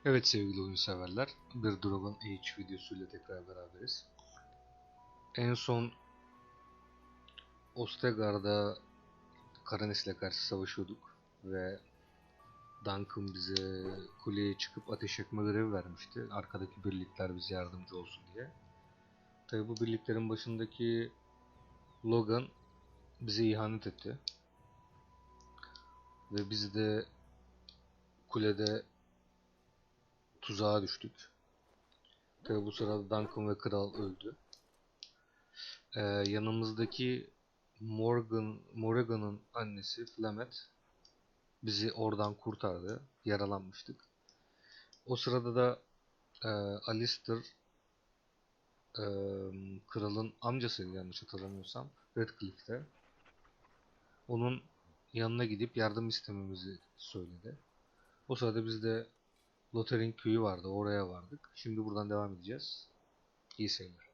Evet sevgili oyun severler, bir Dragon Age videosuyla tekrar beraberiz. En son Ostegar'da Karanis'le karşı savaşıyorduk ve Duncan bize kuleye çıkıp ateş etme görevi vermişti. Arkadaki birlikler bize yardımcı olsun diye. Tabi bu birliklerin başındaki Logan bize ihanet etti. Ve biz de kulede tuzağa düştük. Tabi bu sırada Duncan ve Kral öldü. Yanımızdaki Morrigan'ın annesi Flamet bizi oradan kurtardı. Yaralanmıştık. O sırada da Alistair e, kralın amcasıydı yanlış hatırlamıyorsam. Redcliffe'de. Onun yanına gidip yardım istememizi söyledi. O sırada biz de Lothair'in köyü vardı. Oraya vardık. Şimdi buradan devam edeceğiz. İyi seyirler.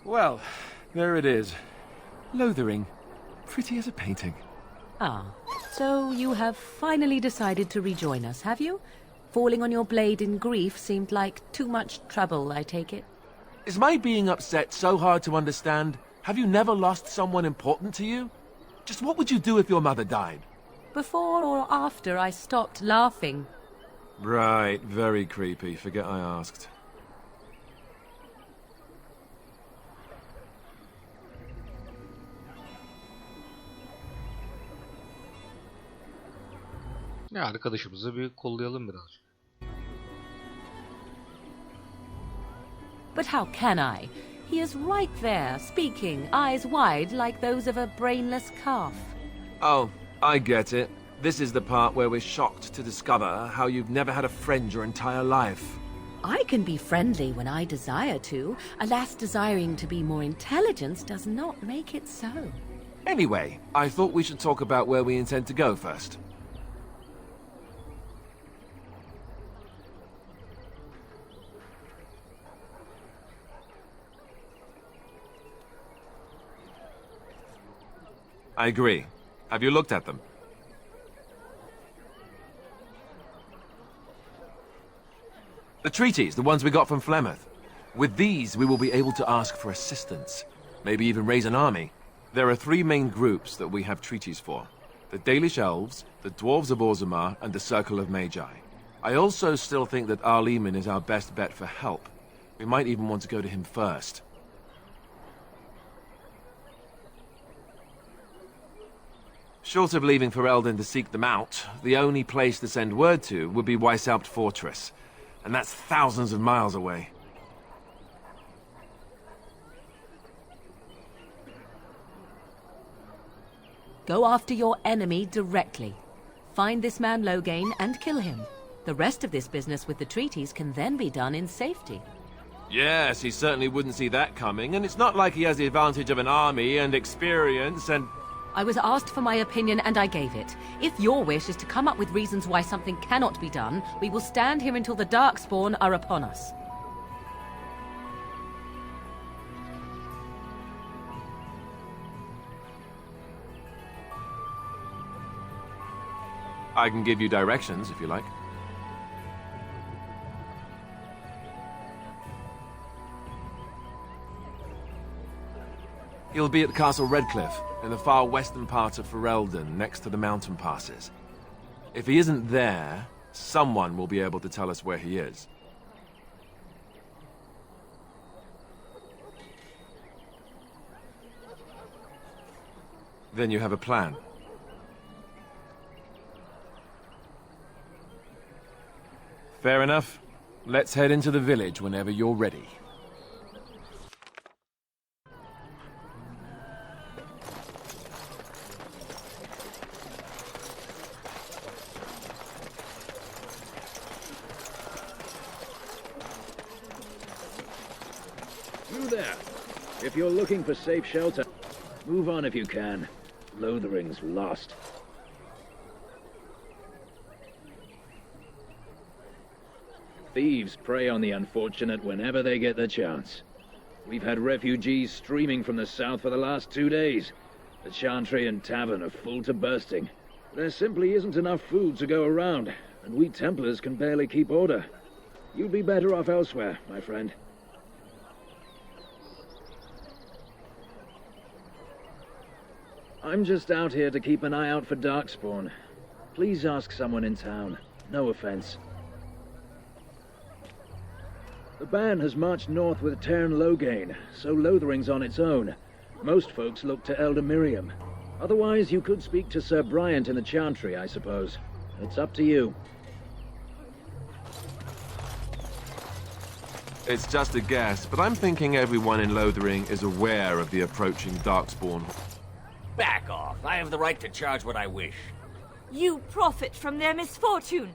Well, there it is. Lothering. Pretty as a painting. Ah, so you have finally decided to rejoin us, have you? Falling on your blade in grief seemed like too much trouble, I take it. Is my being upset so hard to understand? Have you never lost someone important to you? Just what would you do if your mother died? Before or after I stopped laughing? Right, very creepy. Forget I asked. Ya arkadaşımızı bir kollayalım birazcık. But how can I? He is right there, speaking, eyes wide like those of a brainless calf. Oh, I get it. This is the part where we're shocked to discover how you've never had a friend your entire life. I can be friendly when I desire to. Alas, desiring to be more intelligent does not make it so. Anyway, I thought we should talk about where we intend to go first. I agree. Have you looked at them? The treaties, the ones we got from Flemeth. With these, we will be able to ask for assistance. Maybe even raise an army. There are three main groups that we have treaties for. The Dalish Elves, the Dwarves of Orzammar, and the Circle of Magi. I also still think that Arleman is our best bet for help. We might even want to go to him first. Short of leaving Ferelden to seek them out, the only place to send word to would be Weishaupt Fortress. And that's thousands of miles away. Go after your enemy directly. Find this man Loghain and kill him. The rest of this business with the treaties can then be done in safety. Yes, he certainly wouldn't see that coming, and it's not like he has the advantage of an army and experience and... I was asked for my opinion and I gave it. If your wish is to come up with reasons why something cannot be done, we will stand here until the Darkspawn are upon us. I can give you directions, if you like. He'll be at Castle Redcliffe, in the far western part of Ferelden, next to the mountain passes. If he isn't there, someone will be able to tell us where he is. Then you have a plan. Fair enough. Let's head into the village whenever you're ready. You there. If you're looking for safe shelter, move on if you can. Lothering's lost. Thieves prey on the unfortunate whenever they get the chance. We've had refugees streaming from the south for the last 2 days. The Chantry and Tavern are full to bursting. There simply isn't enough food to go around, and we Templars can barely keep order. You'd be better off elsewhere, my friend. I'm just out here to keep an eye out for Darkspawn. Please ask someone in town. No offense. The band has marched north with Tairn Loghain, so Lothering's on its own. Most folks look to Elder Miriam. Otherwise, you could speak to Sir Bryant in the Chantry, I suppose. It's up to you. It's just a guess, but I'm thinking everyone in Lothering is aware of the approaching Darkspawn. Back off. I have the right to charge what I wish. You profit from their misfortune.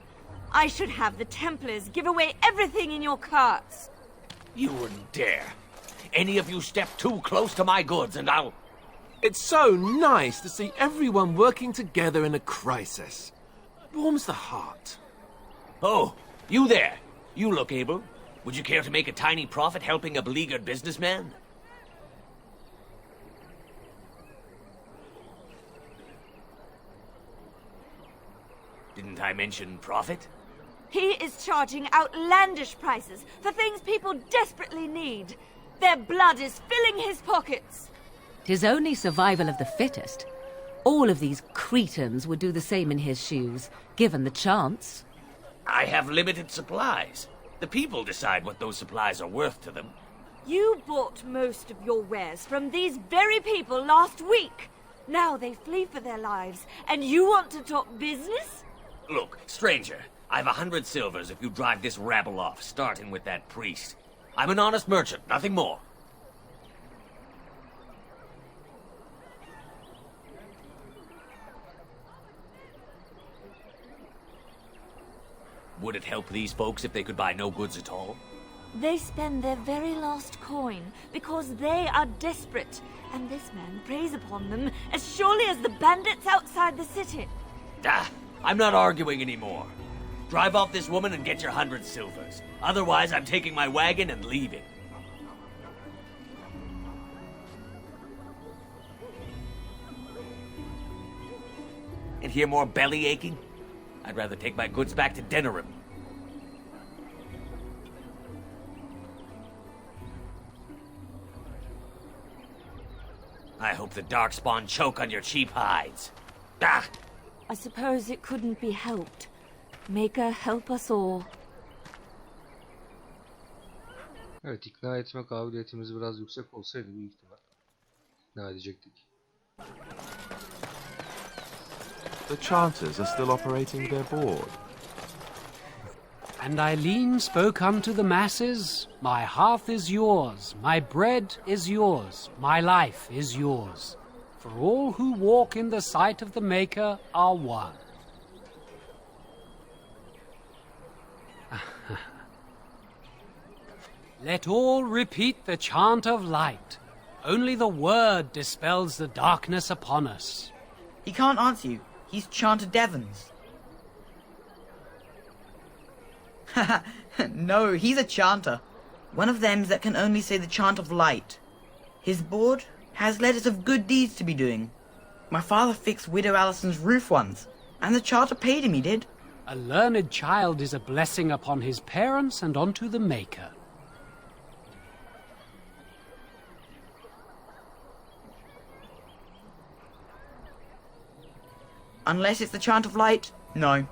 I should have the Templars give away everything in your carts. You wouldn't dare. Any of you step too close to my goods and I'll... It's so nice to see everyone working together in a crisis. Warms the heart. Oh, you there. You look able. Would you care to make a tiny profit helping a beleaguered businessman? Didn't I mention profit? He is charging outlandish prices for things people desperately need. Their blood is filling his pockets. 'Tis only survival of the fittest. All of these cretins would do the same in his shoes, given the chance. I have limited supplies. The people decide what those supplies are worth to them. You bought most of your wares from these very people last week. Now they flee for their lives, and you want to talk business? Look, stranger, I've 100 silvers if you drive this rabble off, starting with that priest. I'm an honest merchant, nothing more. Would it help these folks if they could buy no goods at all? They spend their very last coin because they are desperate, and this man preys upon them as surely as the bandits outside the city. Ah, I'm not arguing anymore. Drive off this woman and get your 100 silvers. Otherwise, I'm taking my wagon and leaving. And hear more belly aching? I'd rather take my goods back to Denerim. I hope the Darkspawn choke on your cheap hides. Ah! I suppose it couldn't be helped. Maker, help us all. Evet, ikna etme kabiliyetimiz biraz yüksek olsaydı büyük ihtimal ikna edecektik. The chanters are still operating their board. And Eileen spoke unto the masses, my hearth is yours, my bread is yours, my life is yours. For all who walk in the sight of the Maker are one. Let all repeat the chant of light. Only the word dispels the darkness upon us. He can't answer you. He's chanted Devons. No, he's a chanter. One of them that can only say the chant of light. His board has letters of good deeds to be doing. My father fixed Widow Allison's roof once, and the charter paid him, he did. A learned child is a blessing upon his parents and onto the Maker. Unless it's the chant of light, no.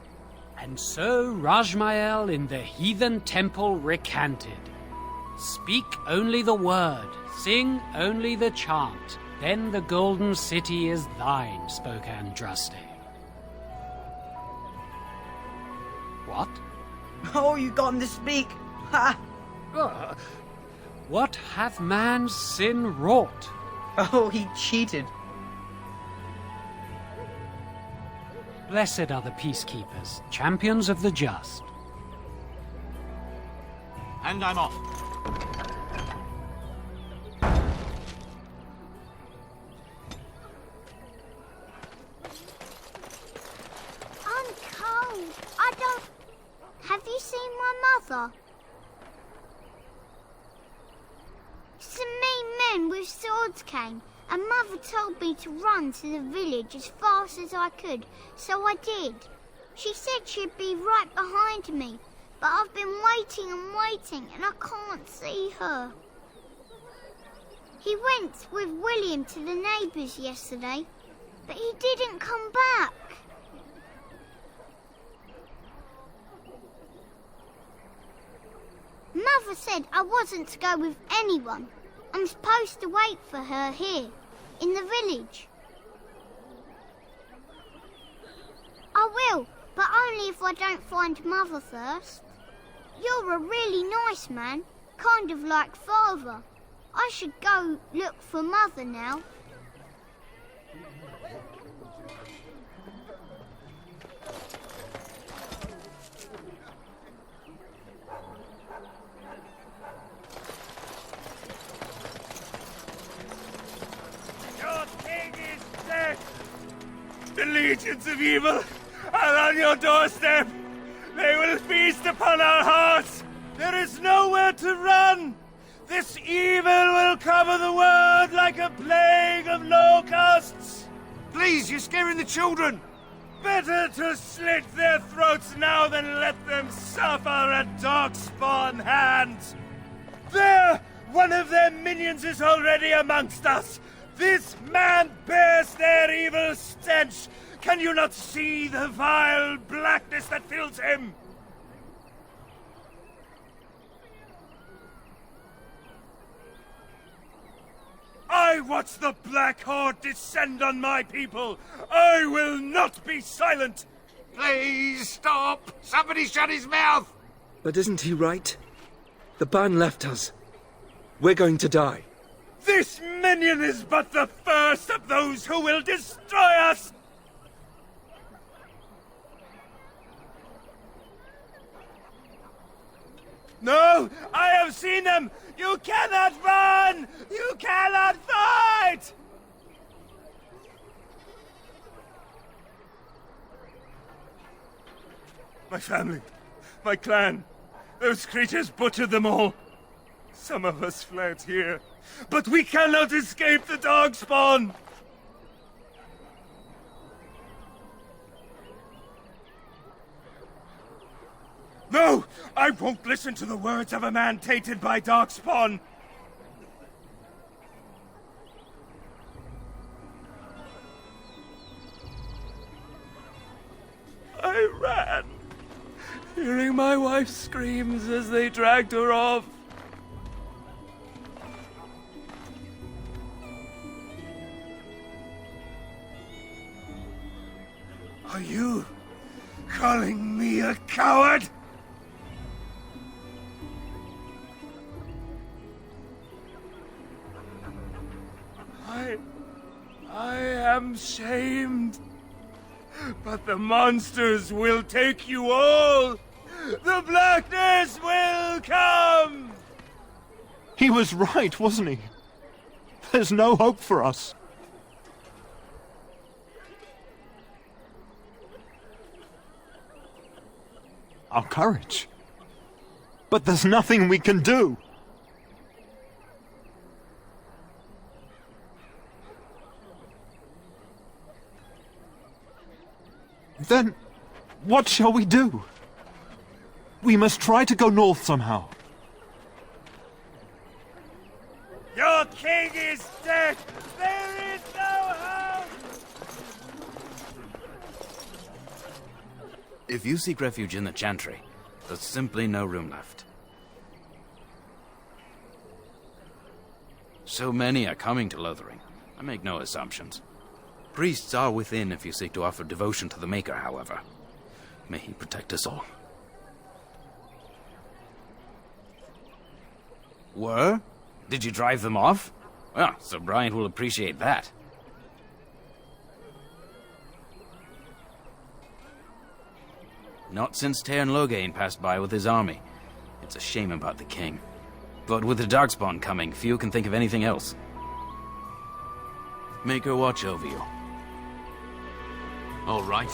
And so Rajmael in the heathen temple recanted. Speak only the word, sing only the chant, then the golden city is thine, spoke Andraste. What? Oh, you got him to speak. Ha! What hath man's sin wrought? Oh, he cheated. Blessed are the peacekeepers, champions of the just. And I'm off. I'm cold. I don't... Have you seen my mother? Some gods came, and Mother told me to run to the village as fast as I could, so I did. She said she'd be right behind me, but I've been waiting and waiting, and I can't see her. He went with William to the neighbours yesterday, but he didn't come back. Mother said I wasn't to go with anyone. I'm supposed to wait for her here, in the village. I will, but only if I don't find Mother first. You're a really nice man, kind of like Father. I should go look for Mother now. Your king is dead! The legions of evil are on your doorstep! They will feast upon our hearts! There is nowhere to run! This evil will cover the world like a plague of locusts! Please, you're scaring the children! Better to slit their throats now than let them suffer at Darkspawn hands! There! One of their minions is already amongst us! This man bears their evil stench! Can you not see the vile blackness that fills him? I watch the Black Horde descend on my people! I will not be silent! Please stop! Somebody shut his mouth! But isn't he right? The ban left us. We're going to die. This minion is but the first of those who will destroy us! No! I have seen them! You cannot run! You cannot fight! My family, my clan, those creatures butchered them all. Some of us fled here, but we cannot escape the Darkspawn! No! I won't listen to the words of a man tainted by Darkspawn! I ran, hearing my wife's screams as they dragged her off. Are you calling me a coward? I am shamed. But the monsters will take you all! The blackness will come! He was right, wasn't he? There's no hope for us. Our courage. But there's nothing we can do. Then, what shall we do? We must try to go north somehow. Your king is dead! There is no hope! If you seek refuge in the Chantry, there's simply no room left. So many are coming to Lothering. I make no assumptions. Priests are within if you seek to offer devotion to the Maker, however. May he protect us all. Were? Did you drive them off? Well, Sir Bryant will appreciate that. Not since Tairn Loghain passed by with his army. It's a shame about the king. But with the Darkspawn coming, few can think of anything else. Maker watch over you. All right.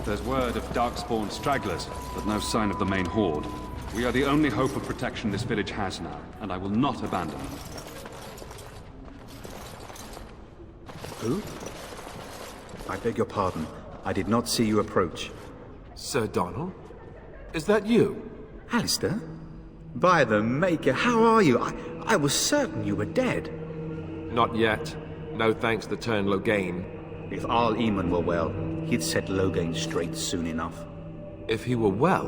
There's word of darkspawn stragglers, but no sign of the main horde. We are the only hope of protection this village has now, and I will not abandon them. Who? I beg your pardon. I did not see you approach. Sir Donald? Is that you? Alistair? By the Maker, how are you? I was certain you were dead. Not yet. No thanks to Turn Logain. If Arl Eamon were well, he'd set Logain straight soon enough. If he were well?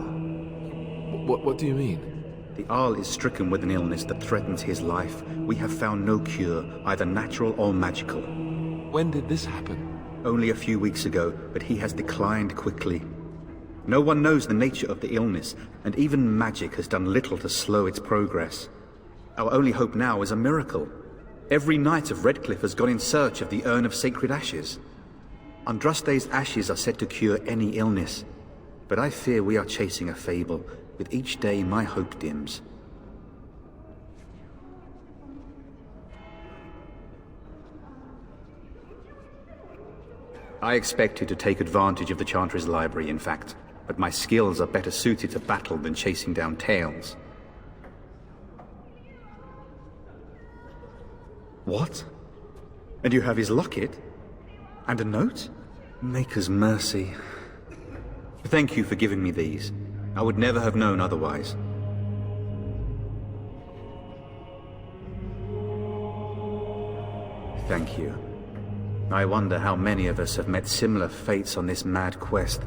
What do you mean? The Arl is stricken with an illness that threatens his life. We have found no cure, either natural or magical. When did this happen? Only a few weeks ago, but he has declined quickly. No one knows the nature of the illness, and even magic has done little to slow its progress. Our only hope now is a miracle. Every knight of Redcliffe has gone in search of the Urn of Sacred Ashes. Andraste's ashes are said to cure any illness, but I fear we are chasing a fable. With each day, my hope dims. I expected to take advantage of the Chantry's library, in fact, but my skills are better suited to battle than chasing down tales. What? And you have his locket? And a note? Maker's mercy. Thank you for giving me these. I would never have known otherwise. Thank you. I wonder how many of us have met similar fates on this mad quest.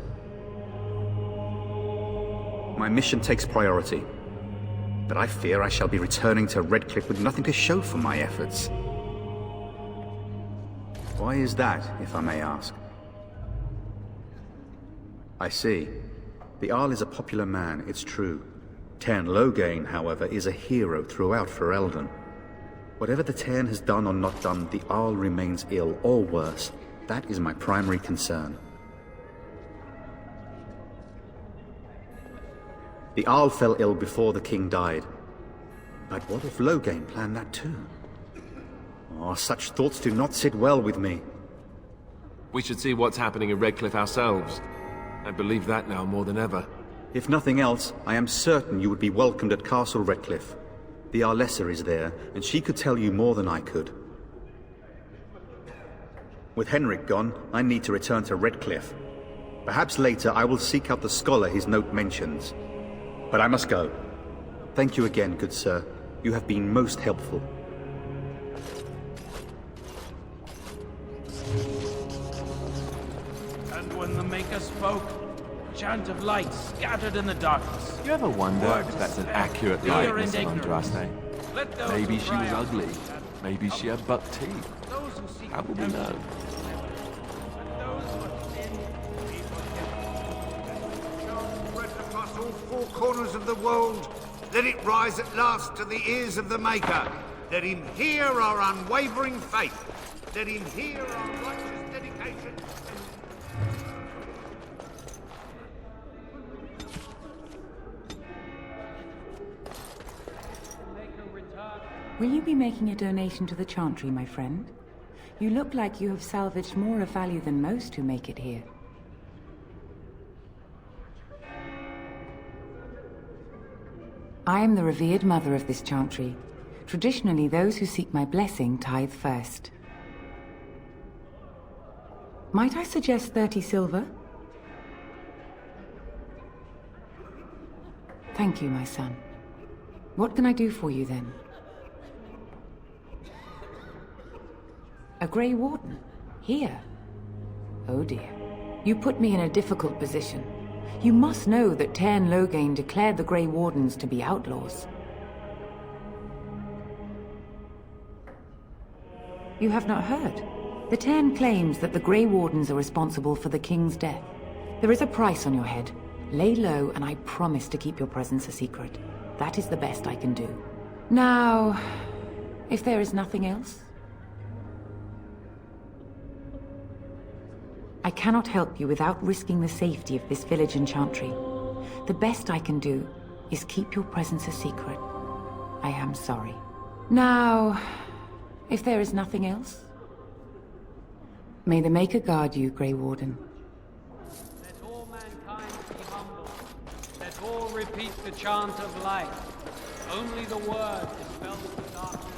My mission takes priority, but I fear I shall be returning to Redcliffe with nothing to show for my efforts. Why is that, if I may ask? I see. The Arl is a popular man, it's true. Tairn Logain, however, is a hero throughout Ferelden. Whatever the Tairn has done or not done, the Arl remains ill, or worse. That is my primary concern. The Arl fell ill before the king died. But what if Logain planned that too? Oh, such thoughts do not sit well with me. We should see what's happening in Redcliffe ourselves. I believe that now more than ever. If nothing else, I am certain you would be welcomed at Castle Redcliffe. The Arlessa is there, and she could tell you more than I could. With Henrik gone, I need to return to Redcliffe. Perhaps later I will seek out the scholar his note mentions. But I must go. Thank you again, good sir. You have been most helpful. And when the Maker spoke, a chant of light scattered in the darkness. You ever wonder if that's an accurate likeness of Andraste? Maybe she was ugly. Maybe she had buck teeth. How will we know? Spread across all four corners of the world. Let it rise at last to the ears of the Maker. Let him hear our unwavering faith. Let him hear our righteous dedication. Will you be making a donation to the Chantry, my friend? You look like you have salvaged more of value than most who make it here. I am the revered mother of this Chantry. Traditionally, those who seek my blessing tithe first. Might I suggest 30 silver? Thank you, my son. What can I do for you, then? A Grey Warden? Here? Oh dear. You put me in a difficult position. You must know that Tairn Logain declared the Grey Wardens to be outlaws. You have not heard? The Tairn claims that the Grey Wardens are responsible for the king's death. There is a price on your head. Lay low, and I promise to keep your presence a secret. That is the best I can do. Now, if there is nothing else... I cannot help you without risking the safety of this village and Chantry. The best I can do is keep your presence a secret. I am sorry. Now, if there is nothing else... May the Maker guard you, Grey Warden. Let all all repeat the chant of light. Only the word dispels the darkness.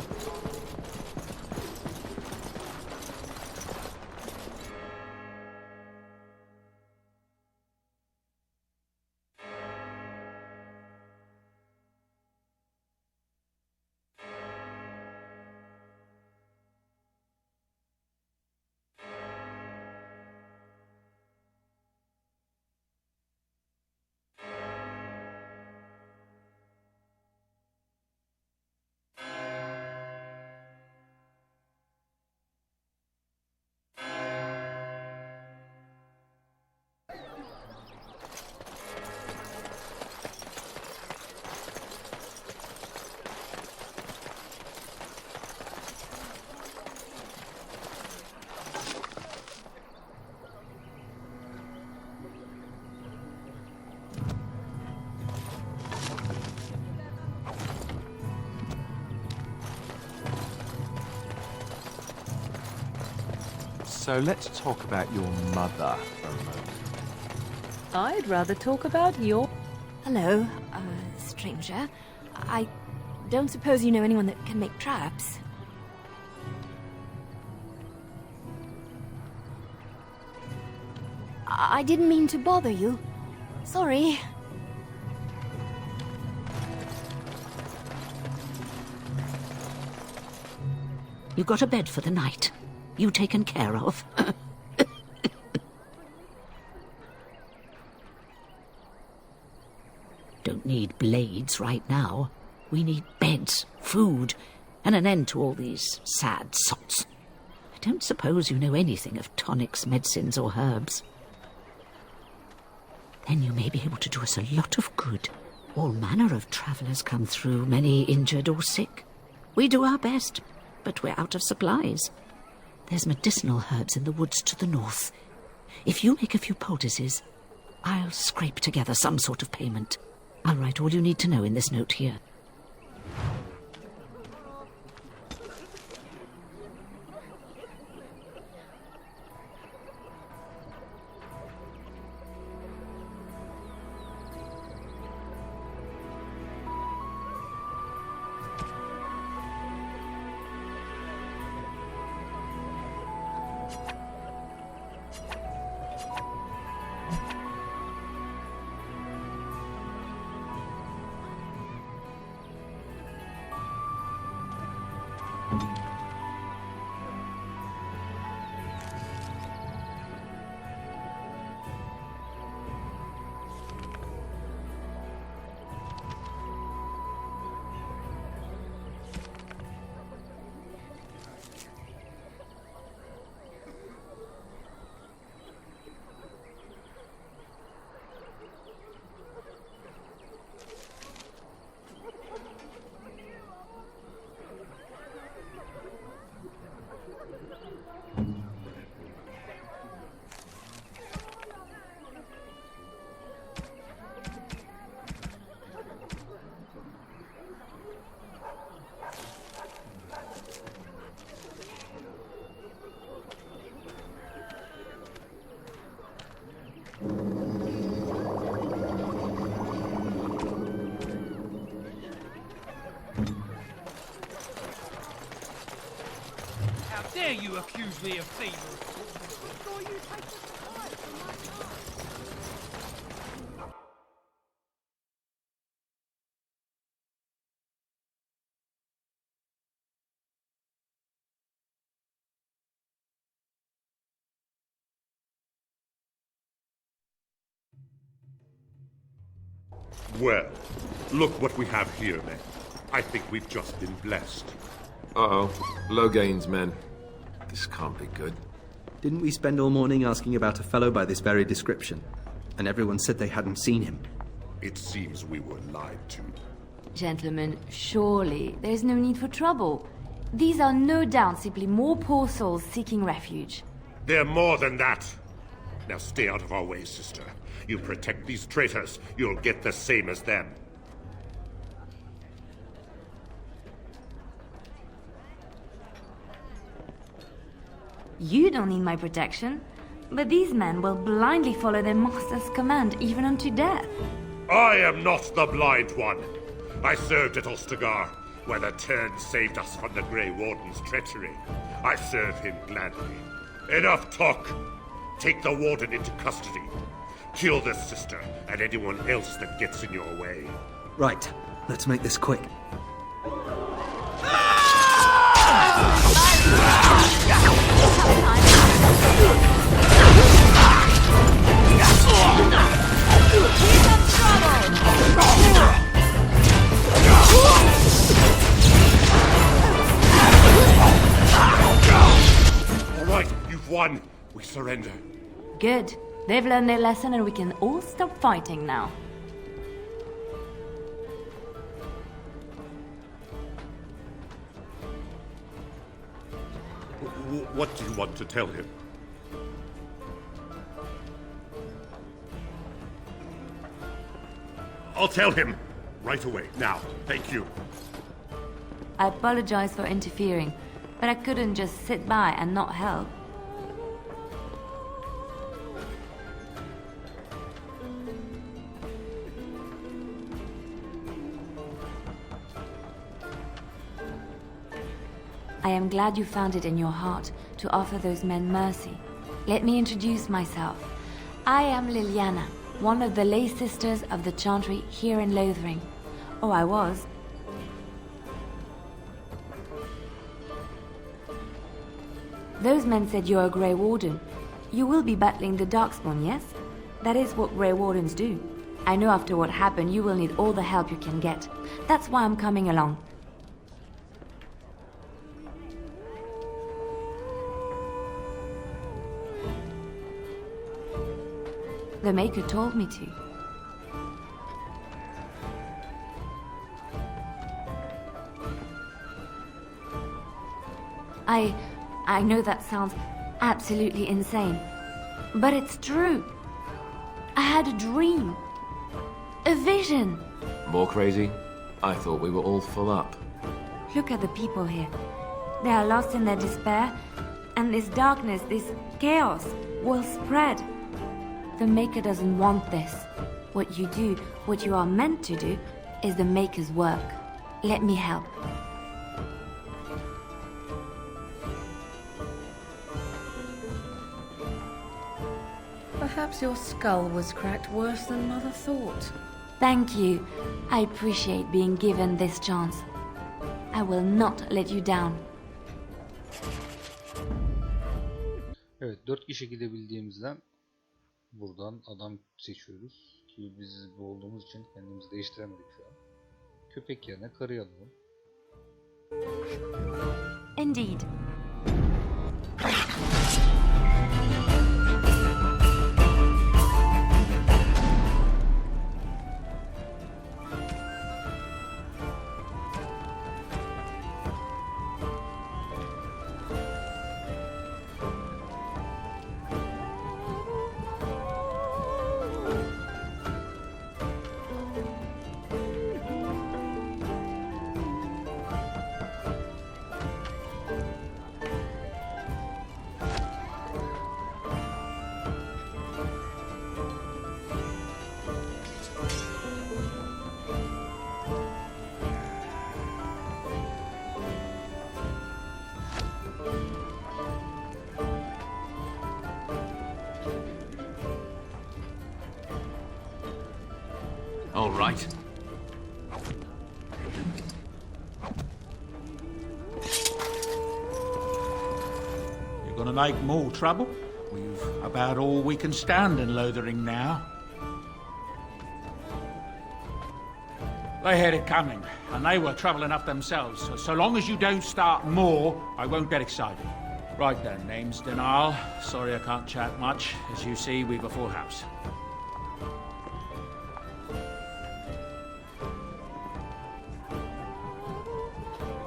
So let's talk about your mother for a moment. I'd rather talk about your... Hello, stranger. I don't suppose you know anyone that can make traps? I didn't mean to bother you. Sorry. You got a bed for the night? You taken care of? Don't need blades right now. We need beds, food, and an end to all these sad sots. I don't suppose you know anything of tonics, medicines, or herbs. Then you may be able to do us a lot of good. All manner of travellers come through, many injured or sick. We do our best, but we're out of supplies. There's medicinal herbs in the woods to the north. If you make a few poultices, I'll scrape together some sort of payment. I'll write all you need to know in this note here. How dare you accuse me of thievery? Well, look what we have here, men. I think we've just been blessed. Uh-oh. Loghain's men. This can't be good. Didn't we spend all morning asking about a fellow by this very description? And everyone said they hadn't seen him. It seems we were lied to. Gentlemen, surely there's no need for trouble. These are no doubt simply more poor souls seeking refuge. They're more than that. Now stay out of our way, sister. You protect these traitors, you'll get the same as them. You don't need my protection, but these men will blindly follow their master's command even unto death. I am not the Blind One. I served at Ostagar, where the Tern saved us from the Grey Warden's treachery. I serve him gladly. Enough talk! Take the Warden into custody. Kill the sister and anyone else that gets in your way. Right. Let's make this quick. All right, you've won. We surrender. Good. They've learned their lesson and we can all stop fighting now. What do you want to tell him? I'll tell him. Right away. Now. Thank you. I apologize for interfering, but I couldn't just sit by and not help. I am glad you found it in your heart to offer those men mercy. Let me introduce myself. I am Liliana, one of the lay sisters of the Chantry here in Lothering. Oh, I was. Those men said you're a Grey Warden. You will be battling the Darkspawn, yes? That is what Grey Wardens do. I know after what happened you will need all the help you can get. That's why I'm coming along. The Maker told me to. I know that sounds absolutely insane, but it's true. I had a dream. A vision. More crazy? I thought we were all full up. Look at the people here. They are lost in their despair, and this darkness, this chaos, will spread. The Maker doesn't want this. What you do, what you are meant to do, is the Maker's work. Let me help. Perhaps your skull was cracked worse than Mother thought. Thank you. I appreciate being given this chance. I will not let you down. Evet, 4 kişi gidebildiğimizden buradan adam seçiyoruz. Ki biz bu olduğumuz için kendimizi değiştiremedik şu an. Köpek yerine karıyı alalım. Indeed. All right. You're gonna make more trouble? We've about all we can stand in Lothering now. They had it coming, and they were trouble enough themselves. So long as you don't start more, I won't get excited. Right then, name's Denal. Sorry I can't chat much. As you see, we've a full house.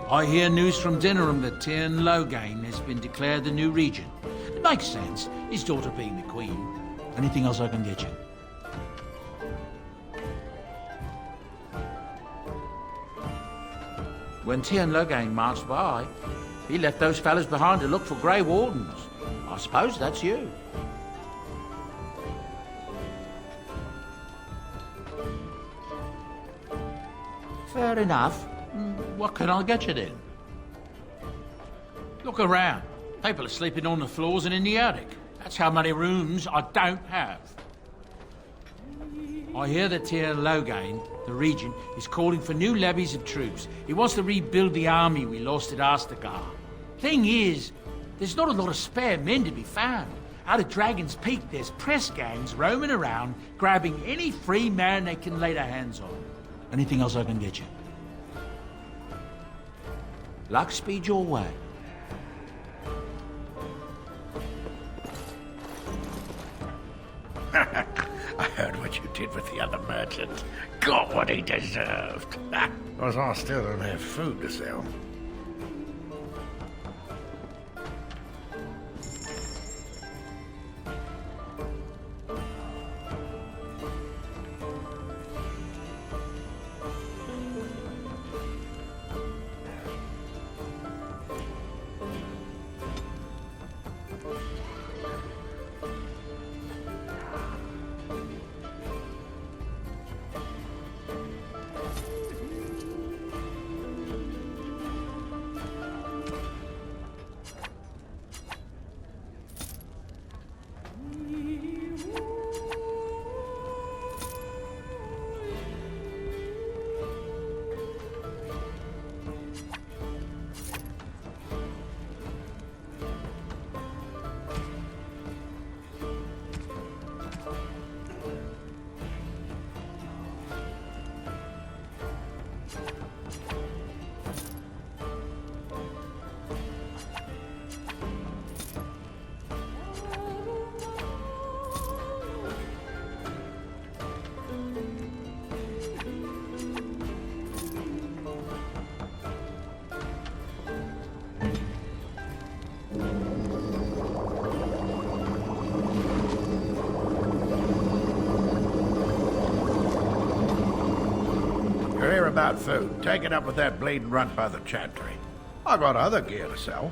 I hear news from Dinnerham that Tyrn Loghain has been declared the new regent. It makes sense, his daughter being the queen. Anything else I can get you? When Tyrn Loghain marched by, he left those fellas behind to look for Grey Wardens. I suppose that's you. Fair enough. What can I get you then? Look around. People are sleeping on the floors and in the attic. That's how many rooms I don't have. I hear that Tyr Loghain, the regent, is calling for new levies of troops. He wants to rebuild the army we lost at Ostagar. Thing is, there's not a lot of spare men to be found. Out of Dragon's Peak, there's press gangs roaming around, grabbing any free man they can lay their hands on. Anything else I can get you? Luck speed your way. I heard what you did with the other merchant. Got what he deserved. Because I still don't have food to sell. About food, take it up with that bleeding runt by the chantry. I got other gear to sell.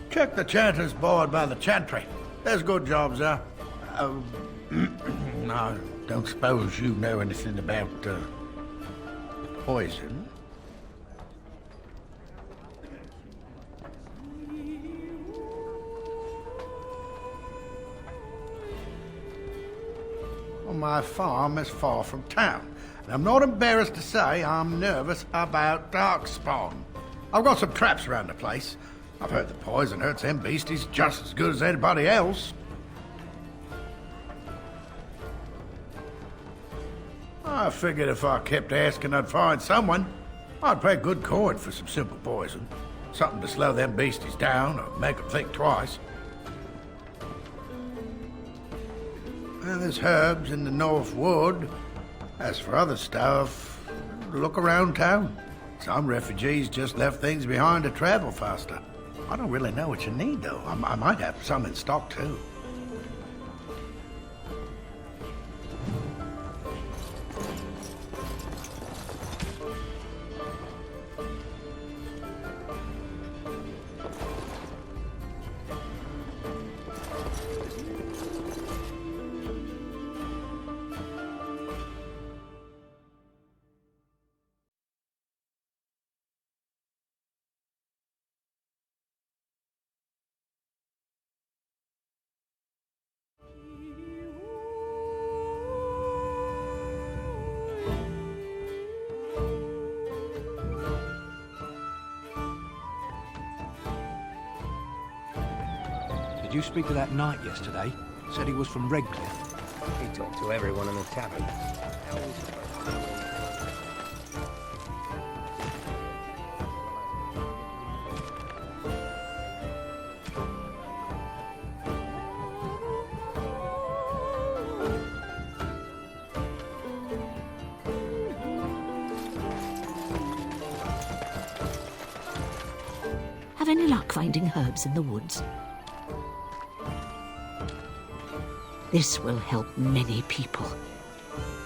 Check the chanter's board by the chantry. There's good jobs there. I don't suppose you know anything about poison. Well, my farm is far from town. I'm not embarrassed to say I'm nervous about darkspawn. I've got some traps around the place. I've heard the poison hurts them beasties just as good as anybody else. I figured if I kept asking, I'd find someone. I'd pay good coin for some simple poison. Something to slow them beasties down or make them think twice. And there's herbs in the North Wood. As for other stuff, look around town. Some refugees just left things behind to travel faster. I don't really know what you need, though. I might have some in stock, too. Did you speak to that knight yesterday? Said he was from Redcliffe. He talked to everyone in the tavern. Have any luck finding herbs in the woods? This will help many people.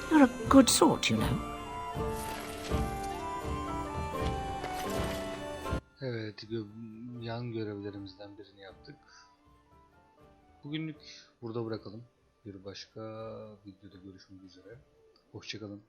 You're a good sort, you know. Evet, yan görevlerimizden birini yaptık. Bugünlük burada bırakalım. Bir başka videoda görüşmek üzere. Hoşça kalın.